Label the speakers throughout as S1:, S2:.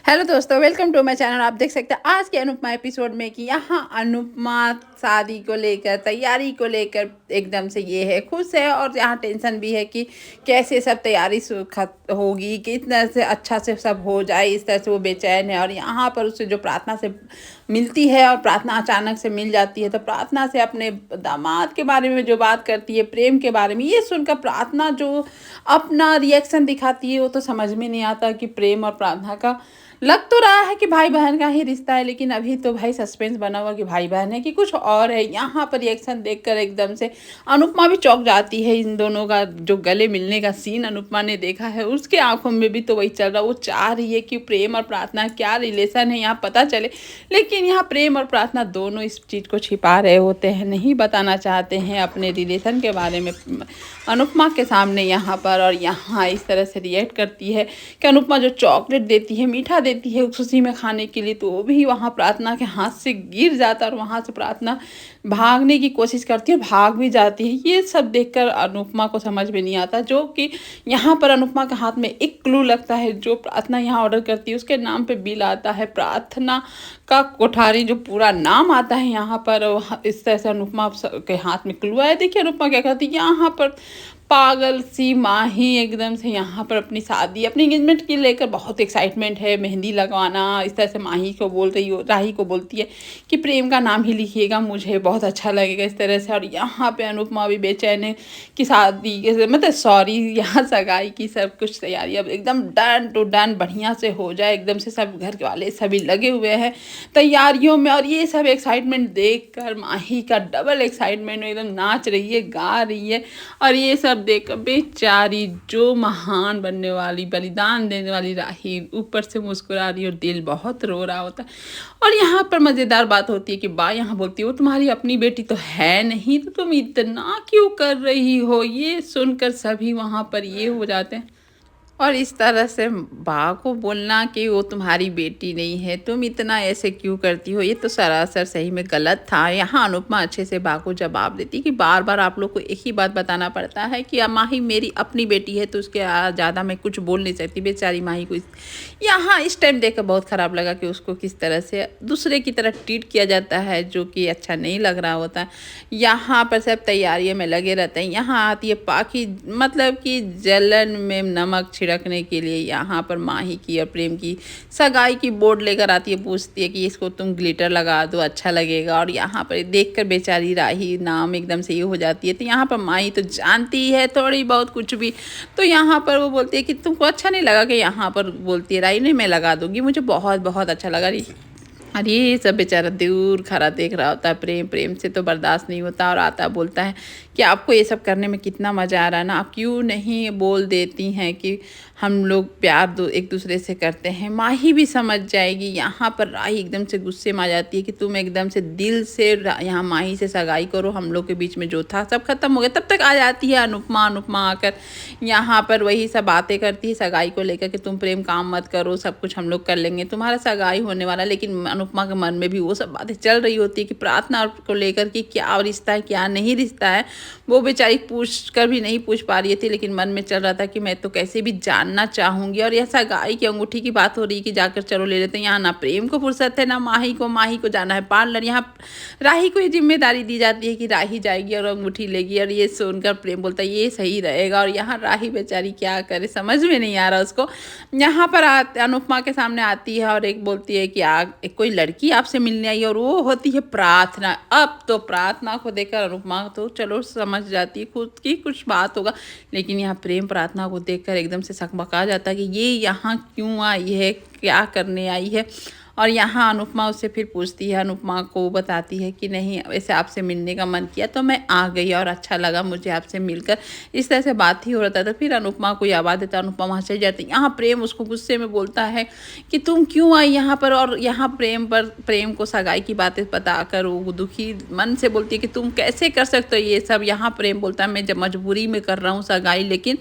S1: Hello दोस्तों, welcome to my channel. आप देख सकते हैं आज के अनुपमा एपिसोड में कि यहाँ अनुपमा शादी को लेकर, तैयारी को लेकर एकदम से ये है, खुश है और यहाँ टेंशन भी है कि कैसे सब तैयारी होगी, कि इस तरह से अच्छा से सब हो जाए। इस तरह से वो बेचैन है और यहाँ पर उससे जो प्रार्थना से मिलती है और प्रार्थना अचानक से मिल जाती है, तो प्रार्थना से अपने दामाद के बारे में जो बात करती है, प्रेम के बारे में, ये सुनकर प्रार्थना जो अपना रिएक्शन दिखाती है, वो तो समझ में नहीं आता कि प्रेम और प्रार्थना का लग तो रहा है कि भाई बहन का ही रिश्ता है, लेकिन अभी तो भाई सस्पेंस बना हुआ कि भाई बहन है कि कुछ और है। यहाँ पर रिएक्शन देखकर एकदम से अनुपमा भी चौंक जाती है। इन दोनों का जो गले मिलने का सीन अनुपमा ने देखा है, उसके आंखों में भी तो वही चल रहा। वो चाह रही है कि प्रेम और प्रार्थना क्या रिलेशन है यहाँ पता चले, लेकिन यहाँ प्रेम और प्रार्थना दोनों इस चीज़ को छिपा रहे होते हैं, नहीं बताना चाहते हैं अपने रिलेशन के बारे में अनुपमा के सामने यहाँ पर। और यहाँ इस तरह से रिएक्ट करती है कि अनुपमा जो चॉकलेट देती है, मीठा देती है खुशी में खाने के लिए, तो वो भी वहाँ प्रार्थना के हाथ से गिर जाता है और वहाँ से प्रार्थना भागने की कोशिश करती है, भाग भी जाती है। ये सब देखकर अनुपमा को समझ में नहीं आता, जो कि यहाँ पर अनुपमा के हाथ में एक क्लू लगता है। जो प्रार्थना यहाँ ऑर्डर करती है उसके नाम पे बिल आता है, प्रार्थना का कोठारी जो पूरा नाम आता है यहाँ पर। इस तरह से अनुपमा के हाथ में क्लू आया। देखिए अनुपमा क्या करती है, यहाँ पर पागल सी माही एकदम से यहाँ पर अपनी शादी, अपनी एंगेजमेंट की लेकर बहुत एक्साइटमेंट है, मेहंदी लगवाना। इस तरह से माही को बोल रही हो, राही को बोलती है कि प्रेम का नाम ही लिखिएगा, मुझे बहुत अच्छा लगेगा इस तरह से। और यहाँ पे अनुपमा भी बेचैन है कि शादी मतलब सॉरी यहाँ सगाई की सब कुछ तैयारी अब एकदम डन टू डन बढ़िया से हो जाए। एकदम से सब घर के वाले सभी लगे हुए हैं तैयारियों में, और ये सब एक्साइटमेंट देख कर माही का डबल एक्साइटमेंट, एकदम नाच रही है, गा रही है। और ये सब देखकर बेचारी जो महान बनने वाली, बलिदान देने वाली राही ऊपर से मुस्कुरा रही है और दिल बहुत रो रहा होता है। और यहाँ पर मज़ेदार बात होती है कि बा यहाँ बोलती है वो तुम्हारी अपनी बेटी तो है नहीं, तो तुम इतना क्यों कर रही हो। ये सुनकर सभी वहाँ पर ये हो जाते हैं। और इस तरह से बा को बोलना कि वो तुम्हारी बेटी नहीं है, तुम इतना ऐसे क्यों करती हो, ये तो सरासर सही में गलत था। यहाँ अनुपमा अच्छे से बा को जवाब देती कि बार बार आप लोग को एक ही बात बताना पड़ता है कि माही मेरी अपनी बेटी है, तो उसके ज़्यादा मैं कुछ बोल नहीं सकती। बेचारी माही को यहाँ इस टाइम देखकर बहुत ख़राब लगा कि उसको किस तरह से दूसरे की तरह ट्रीट किया जाता है, जो कि अच्छा नहीं लग रहा होता। यहाँ पर सब तैयारियों में लगे रहते हैं। यहाँ आती है पाखी, मतलब कि जलन में नमक छिड़कने के लिए। यहाँ पर माही की और प्रेम की सगाई की बोर्ड लेकर आती है, पूछती है कि इसको तुम ग्लिटर लगा दो, अच्छा लगेगा। और यहाँ पर देखकर बेचारी राही नाम एकदम से ये हो जाती है। तो यहाँ पर माही तो जानती है थोड़ी बहुत कुछ भी, तो यहाँ पर वो बोलती है कि तुमको अच्छा नहीं लगा, कि यहाँ पर बोलती है राही नहीं मैं लगा दूँगी, मुझे बहुत बहुत अच्छा लगा। और ये सब बेचारा दूर खड़ा देख रहा होता है। प्रेम से तो बर्दाश्त नहीं होता और आता बोलता है कि आपको ये सब करने में कितना मज़ा आ रहा है ना, आप क्यों नहीं बोल देती हैं कि हम लोग प्यार एक दूसरे से करते हैं। माही भी समझ जाएगी। यहाँ पर राही एकदम से गुस्से में आ जाती है कि तुम एकदम से दिल से यहाँ माही से सगाई करो, हम लोग के बीच में जो था सब खत्म हो गया। तब तक आ जाती है अनुपमा आकर यहाँ पर वही सब बातें करती है सगाई को लेकर कि तुम प्रेम काम मत करो, सब कुछ हम लोग कर लेंगे, तुम्हारा सगाई होने वाला। लेकिन अनुपमा के मन में भी वो सब बातें चल रही होती है कि प्रार्थना को लेकर कि क्या रिश्ता है क्या नहीं रिश्ता है। वो बेचारी पूछ कर भी नहीं पूछ पा रही थी, लेकिन मन में चल रहा था कि मैं तो कैसे भी जानना चाहूँगी। और यह सगाई की अंगूठी की बात हो रही है कि जाकर चलो ले लेते हैं। यहाँ ना प्रेम को फुर्सत है ना माही को जाना है पार्लर। यहाँ राही को ये जिम्मेदारी दी जाती है कि राही जाएगी और अंगूठी लेगी। और ये सुनकर प्रेम बोलता है ये सही रहेगा। और यहाँ राही बेचारी क्या करे, समझ में नहीं आ रहा उसको। यहाँ पर अनुपमा के सामने आती है और एक बोलती है कि कोई लड़की आपसे मिलने आई, और वो होती है प्रार्थना। अब तो प्रार्थना को देखकर अनुपमा तो चलो समझ जाती है खुद की कुछ बात होगा, लेकिन यहाँ प्रेम प्रार्थना को देखकर एकदम से सकबका जाता है कि ये यहाँ क्यों आई है, क्या करने आई है। और यहाँ अनुपमा उससे फिर पूछती है, अनुपमा को बताती है कि नहीं वैसे आपसे मिलने का मन किया तो मैं आ गई और अच्छा लगा मुझे आपसे मिलकर। इस तरह से बात ही हो रहा था। तो फिर अनुपमा को आवाज़ देता है, अनुपमा वहाँ चली जाती है। यहाँ प्रेम उसको गुस्से में बोलता है कि तुम क्यों आई यहाँ पर। और यहाँ प्रेम को सगाई की बातें बताकर वो दुखी मन से बोलती है कि तुम कैसे कर सकते हो ये सब। यहाँ प्रेम बोलता है मैं जब मजबूरी में कर रहा हूँ सगाई, लेकिन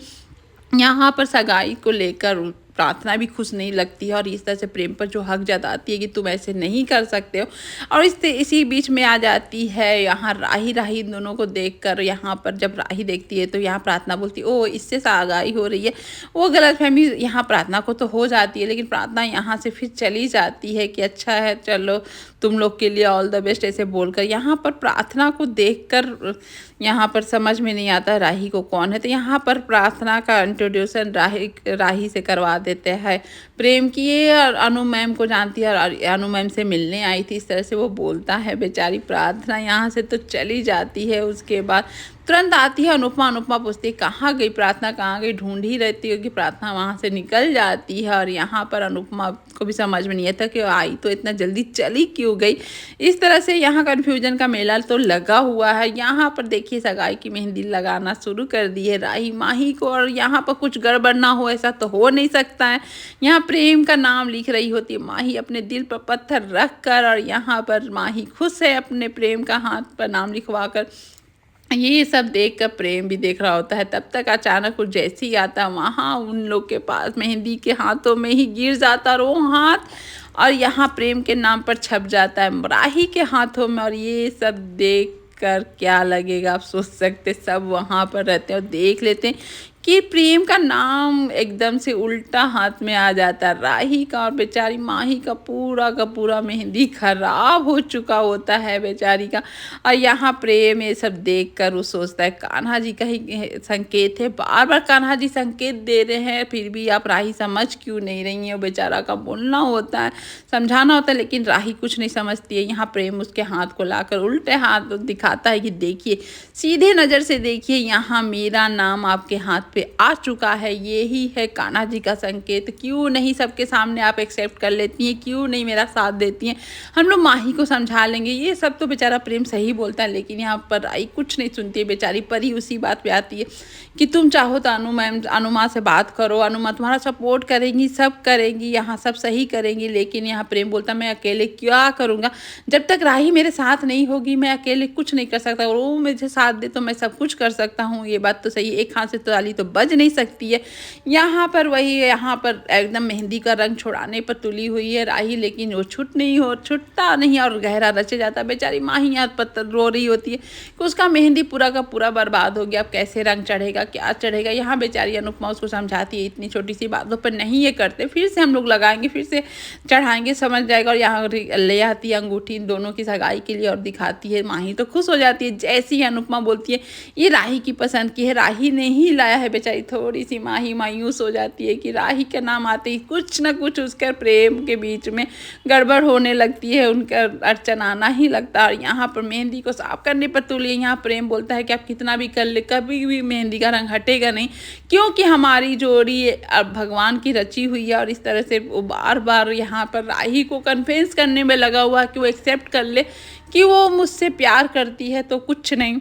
S1: यहाँ पर सगाई को लेकर प्रार्थना भी खुश नहीं लगती है और इस तरह से प्रेम पर जो हक जताती है कि तुम ऐसे नहीं कर सकते हो। और इसी बीच में आ जाती है यहाँ राही इन दोनों को देखकर। यहाँ पर जब राही देखती है तो यहाँ प्रार्थना बोलती है ओ इससे सागाई हो रही है। वो गलतफहमी यहाँ प्रार्थना को तो हो जाती है, लेकिन प्रार्थना यहाँ से फिर चली जाती है कि अच्छा है चलो तुम लोग के लिए ऑल द बेस्ट ऐसे बोलकर। यहाँ पर प्रार्थना को देखकर यहाँ पर समझ में नहीं आता राही को कौन है, तो यहाँ पर प्रार्थना का इंट्रोड्यूसन राही से करवा देते हैं। प्रेम की ये अनु मैम को जानती है और अनु मैम से मिलने आई थी, इस तरह से वो बोलता है। बेचारी प्रार्थना यहाँ से तो चली जाती है। उसके बाद तुरंत आती है अनुपमा पूछती है कहाँ गई प्रार्थना, कहाँ गई, ढूंढ ही रहती है कि प्रार्थना वहाँ से निकल जाती है। और यहाँ पर अनुपमा को भी समझ में नहीं आता कि आई तो इतना जल्दी चली क्यों गई। इस तरह से यहाँ कन्फ्यूजन का मेला तो लगा हुआ है। यहाँ पर देखिए सगाई की मेहंदी लगाना शुरू कर दी है राही माही को, और यहाँ पर कुछ गड़बड़ ना हो ऐसा तो हो नहीं सकता है। यहाँ प्रेम का नाम लिख रही होती है माही अपने दिल पर पत्थर रख कर, और यहाँ पर माही खुश है अपने प्रेम का हाथ पर नाम लिखवा कर। ये सब देख कर प्रेम भी देख रहा होता है। तब तक अचानक कुछ जैसे ही आता वहाँ उन लोग के पास मेहंदी के हाथों में ही गिर जाता वो हाथ, और यहाँ प्रेम के नाम पर छप जाता है राही के हाथों में। और ये सब देख कर क्या लगेगा आप सोच सकते। सब वहाँ पर रहते हैं और देख लेते हैं कि प्रेम का नाम एकदम से उल्टा हाथ में आ जाता है राही का, और बेचारी माही का पूरा मेहंदी खराब हो चुका होता है बेचारी का। और यहाँ प्रेम ये सब देख कर वो सोचता है कान्हा जी का ही संकेत है, बार बार कान्हा जी संकेत दे रहे हैं फिर भी आप राही समझ क्यों नहीं रही हैं। बेचारा का बोलना होता है, समझाना होता है, लेकिन राही कुछ नहीं समझती है। यहाँ प्रेम उसके हाथ को लाकर उल्टे हाथ दिखाता है कि देखिए सीधे नज़र से देखिए यहाँ मेरा नाम आपके हाथ पे आ चुका है, यही है कान्हा जी का संकेत। क्यों नहीं सबके सामने आप एक्सेप्ट कर लेती हैं, क्यों नहीं मेरा साथ देती हैं, हम लोग माही को समझा लेंगे। ये सब तो बेचारा प्रेम सही बोलता है, लेकिन यहाँ पर आई कुछ नहीं सुनती है बेचारी। परी उसी बात पे आती है कि तुम चाहो तो अनुमा से बात करो, अनुमा तुम्हारा सपोर्ट करेंगी, सब करेंगी, यहाँ सब सही करेंगी। लेकिन यहाँ प्रेम बोलता मैं अकेले क्या करूँगा, जब तक राही मेरे साथ नहीं होगी मैं अकेले कुछ नहीं कर सकता, और वो मुझे साथ दे तो मैं सब कुछ कर सकता हूँ। ये बात तो सही, एक हाथ से ताली तो बज नहीं सकती है। यहाँ पर यहाँ पर एकदम मेहंदी का रंग छुड़ाने पर तुली हुई है राही, लेकिन वो छुटता नहीं और गहरा रचे जाता। बेचारी माही यहाँ पत्थर रो रही होती है कि उसका मेहंदी पूरा का पूरा बर्बाद हो गया, अब कैसे रंग चढ़ेगा, क्या चढ़ेगा। यहाँ बेचारी अनुपमा उसको समझाती है इतनी छोटी सी बातों पर नहीं ये करते, फिर से हम लोग लगाएंगे, फिर से चढ़ाएंगे, समझ जाएगा। और यहाँ ले आती है अंगूठी इन दोनों की सगाई के लिए और दिखाती है। माही तो खुश हो जाती है। जैसी ही अनुपमा बोलती है ये राही की पसंद की है, राही ने ही लाया है, बेचारी थोड़ी सी माही मायूस हो जाती है कि राही का नाम आते ही कुछ ना कुछ उसके प्रेम के बीच में गड़बड़ होने लगती है, उनका अड़चन आना ही लगता है। और यहाँ पर मेहंदी को साफ करने पर तुली यहाँ प्रेम बोलता है कि आप कितना भी कर ले कभी भी मेहंदी का रंग हटेगा नहीं, क्योंकि हमारी जोड़ी भगवान की रची हुई है। और इस तरह से वो बार बार यहाँ पर राही को कन्विंस करने में लगा हुआ कि वो एक्सेप्ट कर ले कि वो मुझसे प्यार करती है, तो कुछ नहीं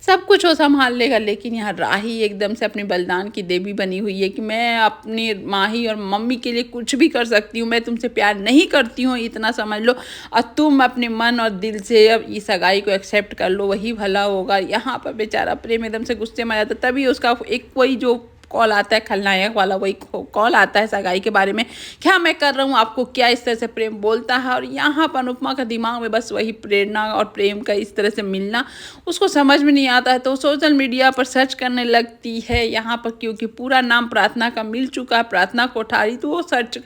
S1: सब कुछ वो संभाल लेगा। लेकिन यहाँ राही एकदम से अपने बलिदान की देवी बनी हुई है कि मैं अपनी माही और मम्मी के लिए कुछ भी कर सकती हूँ, मैं तुमसे प्यार नहीं करती हूँ इतना समझ लो, और तुम अपने मन और दिल से अब इस सगाई को एक्सेप्ट कर लो, वही भला होगा। यहाँ पर बेचारा प्रेम एकदम से गुस्से में आ जाता, तभी उसका एक कोई जो कॉल आता है खलनायक वाला, वही कॉल आता है सगाई के बारे में, क्या मैं कर रहा हूँ आपको क्या, इस तरह से प्रेम बोलता है। और यहाँ पर अनुपमा का दिमाग में बस वही प्रेरणा और प्रेम का इस तरह से मिलना उसको समझ में नहीं आता है, तो सोशल मीडिया पर सर्च करने लगती है। यहाँ पर क्योंकि पूरा नाम प्रार्थना का मिल चुका है, प्रार्थना कोठारी, तो वो सर्च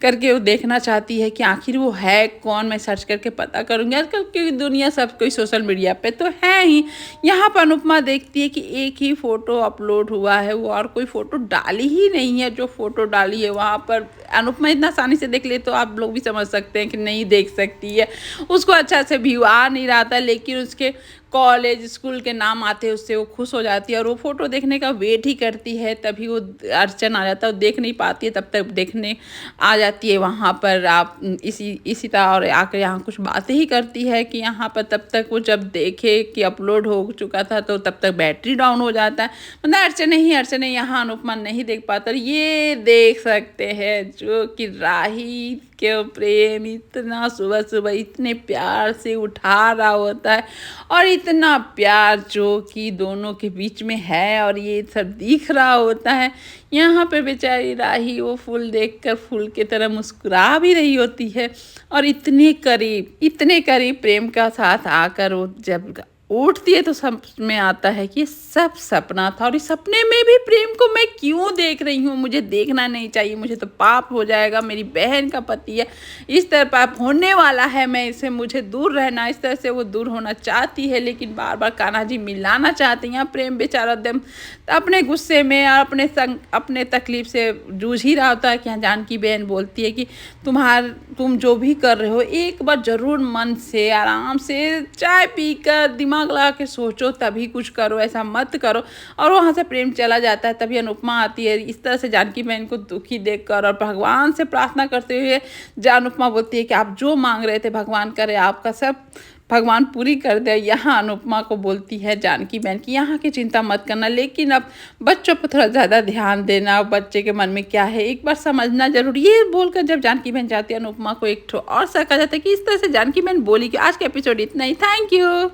S1: करके वो देखना चाहती है कि आखिर वो है कौन, मैं सर्च करके पता करूँगी आजकल, क्योंकि दुनिया सब कोई सोशल मीडिया पर तो है ही। यहाँ पर अनुपमा देखती है कि एक ही फ़ोटो अपलोड हुआ है, वो और कोई फ़ोटो डाली ही नहीं है। जो फ़ोटो डाली है वहाँ पर अनुपमा इतना आसानी से देख ले तो आप लोग भी समझ सकते हैं कि नहीं देख सकती है, उसको अच्छा से व्यू आ नहीं रहा था, लेकिन उसके कॉलेज स्कूल के नाम आते हैं उससे वो खुश हो जाती है और वो फ़ोटो देखने का वेट ही करती है। तभी वो अर्चन आ जाता है, वो देख नहीं पाती है, तब तक देखने आ जाती है वहाँ पर। आप इसी तरह और आकर यहाँ कुछ बातें ही करती है कि यहाँ पर तब तक वो जब देखे कि अपलोड हो चुका था तो तब तक बैटरी डाउन हो जाता है। मतलब अर्चन ही यहाँ अनुपमा नहीं देख पाता। ये देख सकते हैं जो कि राही के प्रेम इतना सुबह सुबह इतने प्यार से उठा रहा होता है और इतना प्यार जो कि दोनों के बीच में है और ये सब दिख रहा होता है। यहाँ पे बेचारी राही वो फूल देखकर फूल की तरह मुस्कुरा भी रही होती है और इतने करीब प्रेम का साथ आकर वो जब उठती है तो समझ में आता है कि ये सब सपना था और इस सपने में भी प्रेम को मैं क्यों देख रही हूँ, मुझे देखना नहीं चाहिए, मुझे तो पाप हो जाएगा। मेरी बहन का पति है, इस तरह पाप होने वाला है, मैं इससे मुझे दूर रहना। इस तरह से वो दूर होना चाहती है लेकिन बार बार कान्हा जी मिलाना चाहते हैं। यहाँ प्रेम बेचारा एकदम अपने गुस्से में और अपने तकलीफ से जूझ ही रहा होता है कि यहाँ जानकी बहन बोलती है कि तुम जो भी कर रहे हो एक बार ज़रूर मन से आराम से चाय पीकर दिमाग लगा के सोचो, तभी कुछ करो, ऐसा मत करो। और वहाँ से प्रेम चला जाता है। तभी अनुपमा आती है इस तरह से जानकी बहन को दुखी देखकर और भगवान से प्रार्थना करते हुए अनुपमा बोलती है कि आप जो मांग रहे थे भगवान करे आपका सब भगवान पूरी कर दे। यहाँ अनुपमा को बोलती है जानकी बहन की यहाँ की चिंता मत करना, लेकिन अब बच्चों पर थोड़ा ज़्यादा ध्यान देना, बच्चे के मन में क्या है एक बार समझना जरूरी। ये बोलकर जब जानकी बहन जाती है अनुपमा को एक और शक आ जाता है कि इस तरह से जानकी बहन बोली कि आज का एपिसोड इतना ही। Thank you.